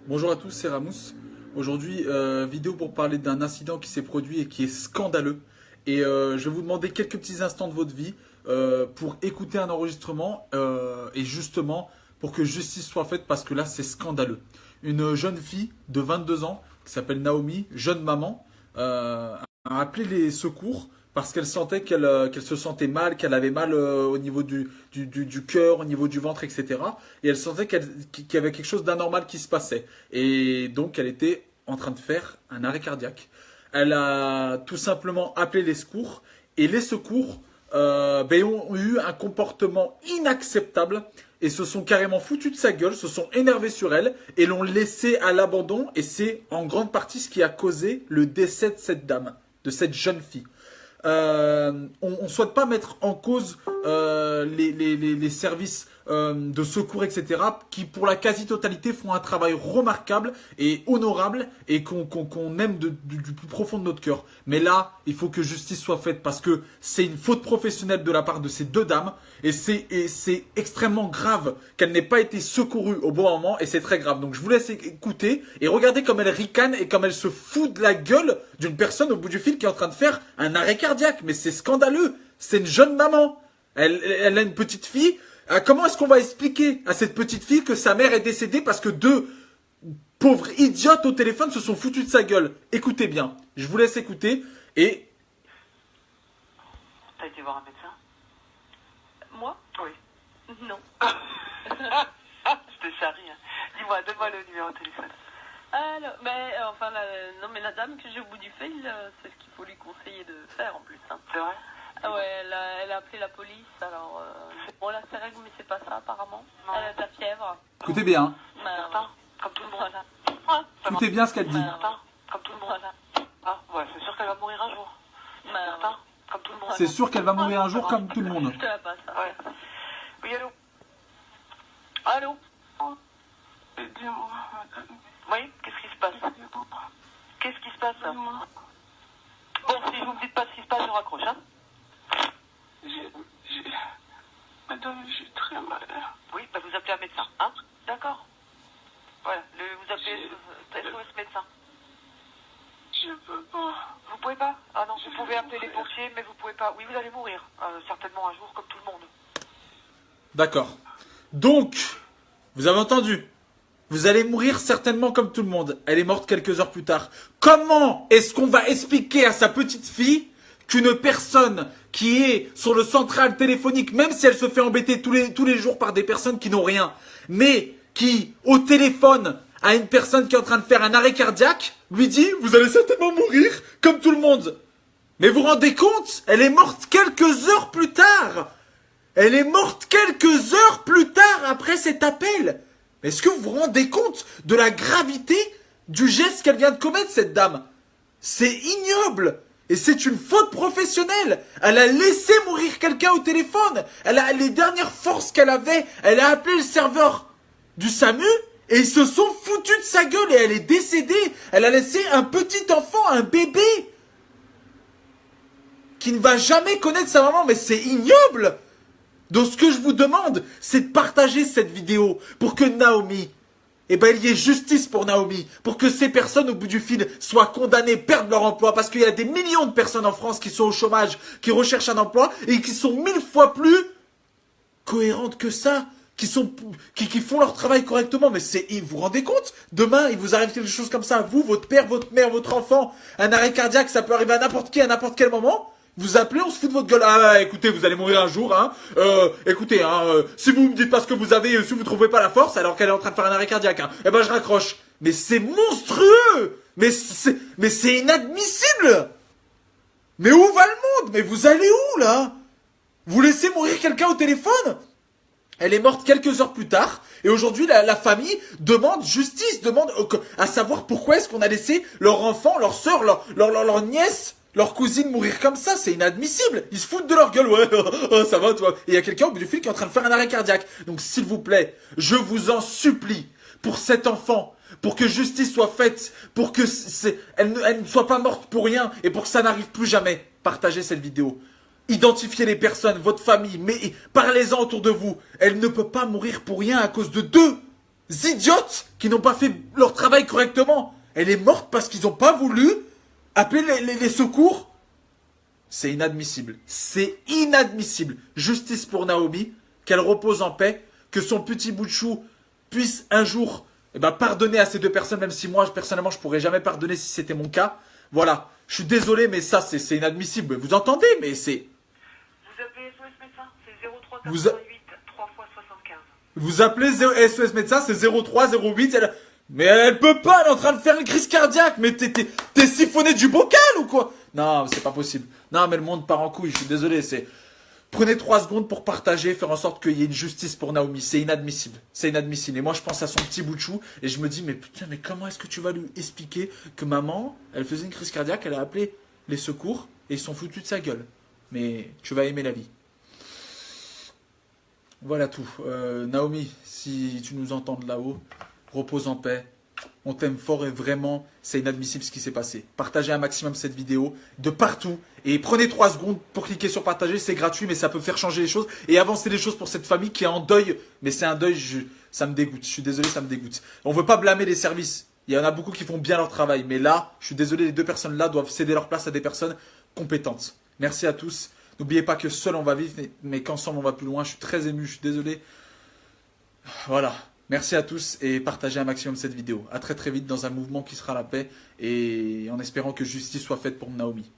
Bonjour à tous, c'est Ramous. Aujourd'hui, vidéo pour parler d'un incident qui s'est produit et qui est scandaleux. Je vais vous demander quelques petits instants de votre vie pour écouter un enregistrement et justement pour que justice soit faite parce que là, c'est scandaleux. Une jeune fille de 22 ans qui s'appelle Naomi, jeune maman, a appelé les secours parce qu'elle sentait qu'elle se sentait mal, qu'elle avait mal au niveau du cœur, au niveau du ventre, etc. Et elle sentait qu'il y avait quelque chose d'anormal qui se passait. Et donc, elle était en train de faire un arrêt cardiaque. Elle a tout simplement appelé les secours. Et les secours ont eu un comportement inacceptable et se sont carrément foutus de sa gueule, se sont énervés sur elle et l'ont laissée à l'abandon. Et c'est en grande partie ce qui a causé le décès de cette dame, de cette jeune fille. On ne souhaite pas mettre en cause les services de secours, etc., qui pour la quasi-totalité font un travail remarquable et honorable et qu'on aime du plus profond de notre cœur. Mais là, il faut que justice soit faite parce que c'est une faute professionnelle de la part de ces deux dames et c'est extrêmement grave qu'elle n'ait pas été secourue au bon moment et c'est très grave. Donc je vous laisse écouter et regardez comme elle ricane et comme elle se fout de la gueule d'une personne au bout du fil qui est en train de faire un arrêt cardiaque. Mais c'est scandaleux. C'est une jeune maman. Elle a une petite fille. Comment est-ce qu'on va expliquer à cette petite fille que sa mère est décédée parce que deux pauvres idiotes au téléphone se sont foutus de sa gueule? Écoutez bien. Je vous laisse écouter et... T'as été voir un médecin? Moi? Oui. Non. Je te charrie. Hein. Dis-moi, donne-moi le numéro de téléphone. Alors, non, mais la dame que j'ai au bout du fil, c'est ce qu'il faut lui conseiller de faire en plus. Hein. C'est vrai? Ah ouais, elle a appelé la police, alors... Bon, là, c'est règle, mais c'est pas ça, apparemment. Non. Elle a de la fièvre. Écoutez bien. Hein. Certain, comme tout le monde. Voilà. Écoutez bien ce qu'elle dit. Certain, comme tout le monde. Voilà. Ah, ouais, c'est sûr qu'elle va mourir un jour. Certain, comme tout le monde. C'est sûr qu'elle va mourir un jour comme tout le monde. Je te la passe. Hein. Ouais. Oui, allô? Allô? Oui, qu'est-ce qui se passe? Qu'est-ce qui se passe? Bon, si vous me dites pas ce qui se passe, je raccroche, hein? Madame, j'ai très mal. Oui, bah vous appelez un médecin, hein? D'accord. Voilà, vous appelez SOS médecin. Je peux pas. Vous pouvez pas? Ah non, vous pouvez appeler les pompiers, mais vous pouvez pas. Oui, vous allez mourir, certainement un jour, comme tout le monde. D'accord. Donc, vous avez entendu? Vous allez mourir certainement comme tout le monde. Elle est morte quelques heures plus tard. Comment est-ce qu'on va expliquer à sa petite fille qu'une personne qui est sur le central téléphonique, même si elle se fait embêter tous les jours par des personnes qui n'ont rien, mais qui, au téléphone, a une personne qui est en train de faire un arrêt cardiaque, lui dit « Vous allez certainement mourir comme tout le monde ». Mais vous vous rendez compte? Elle est morte quelques heures plus tard. Elle est morte quelques heures plus tard après cet appel. Est-ce que vous vous rendez compte de la gravité du geste qu'elle vient de commettre, cette dame? C'est ignoble. Et c'est une faute professionnelle. Elle a laissé mourir quelqu'un au téléphone. Elle a les dernières forces qu'elle avait. Elle a appelé le serveur du SAMU et ils se sont foutus de sa gueule et elle est décédée. Elle a laissé un petit enfant, un bébé, qui ne va jamais connaître sa maman. Mais c'est ignoble. Donc ce que je vous demande, c'est de partager cette vidéo pour que Naomi, il y ait justice pour Naomi, pour que ces personnes au bout du fil soient condamnées, perdent leur emploi, parce qu'il y a des millions de personnes en France qui sont au chômage, qui recherchent un emploi et qui sont 1000 fois plus cohérentes que ça, qui font leur travail correctement. Mais vous vous rendez compte? Demain, il vous arrive quelque chose comme ça à vous, votre père, votre mère, votre enfant, un arrêt cardiaque, ça peut arriver à n'importe qui, à n'importe quel moment. Vous appelez, on se fout de votre gueule. Ah, écoutez, vous allez mourir un jour, hein. Écoutez, si vous me dites pas ce que vous avez, si vous trouvez pas la force, alors qu'elle est en train de faire un arrêt cardiaque, hein, je raccroche. Mais c'est monstrueux! Mais c'est inadmissible! Mais où va le monde? Mais vous allez où, là? Vous laissez mourir quelqu'un au téléphone? Elle est morte quelques heures plus tard, et aujourd'hui, la famille demande justice, demande à savoir pourquoi est-ce qu'on a laissé leur enfant, leur soeur, leur nièce, leur cousine mourir comme ça. C'est inadmissible. Ils se foutent de leur gueule. Ouais, ça va toi. Et il y a quelqu'un au bout du fil qui est en train de faire un arrêt cardiaque. Donc s'il vous plaît, je vous en supplie, pour cet enfant, pour que justice soit faite, pour que elle ne soit pas morte pour rien et pour que ça n'arrive plus jamais, partagez cette vidéo. Identifiez les personnes, votre famille, mais parlez-en autour de vous. Elle ne peut pas mourir pour rien à cause de deux idiotes qui n'ont pas fait leur travail correctement. Elle est morte parce qu'ils n'ont pas voulu appeler les secours. C'est inadmissible. C'est inadmissible. Justice pour Naomi, qu'elle repose en paix, que son petit bout de chou puisse un jour pardonner à ces deux personnes, même si moi, personnellement, je pourrais jamais pardonner si c'était mon cas. Voilà. Je suis désolé, mais ça, c'est inadmissible. Vous entendez? Mais c'est... Vous appelez SOS médecin, c'est 03 Vous a- 88 3 x 75. Vous appelez SOS médecin, c'est 0308. Mais elle peut pas, elle est en train de faire une crise cardiaque. Mais t'es siphonné du bocal ou quoi? Non, c'est pas possible. Non, mais le monde part en couille, je suis désolé. Prenez 3 secondes pour partager, faire en sorte qu'il y ait une justice pour Naomi. C'est inadmissible. C'est inadmissible. Et moi, je pense à son petit bout de chou et je me dis, mais putain, mais comment est-ce que tu vas lui expliquer que maman, elle faisait une crise cardiaque, elle a appelé les secours et ils sont foutus de sa gueule. Mais tu vas aimer la vie. Voilà tout. Naomi, si tu nous entends de là-haut, repose en paix. On t'aime fort et vraiment, c'est inadmissible ce qui s'est passé. Partagez un maximum cette vidéo de partout et prenez 3 secondes pour cliquer sur partager. C'est gratuit, mais ça peut faire changer les choses et avancer les choses pour cette famille qui est en deuil. Mais c'est un deuil, ça me dégoûte. Je suis désolé, ça me dégoûte. On veut pas blâmer les services. Il y en a beaucoup qui font bien leur travail. Mais là, je suis désolé, les deux personnes-là doivent céder leur place à des personnes compétentes. Merci à tous. N'oubliez pas que seul on va vivre, mais qu'ensemble on va plus loin. Je suis très ému, je suis désolé. Voilà. Merci à tous et partagez un maximum cette vidéo. À très très vite dans un mouvement qui sera la paix et en espérant que justice soit faite pour Naomi.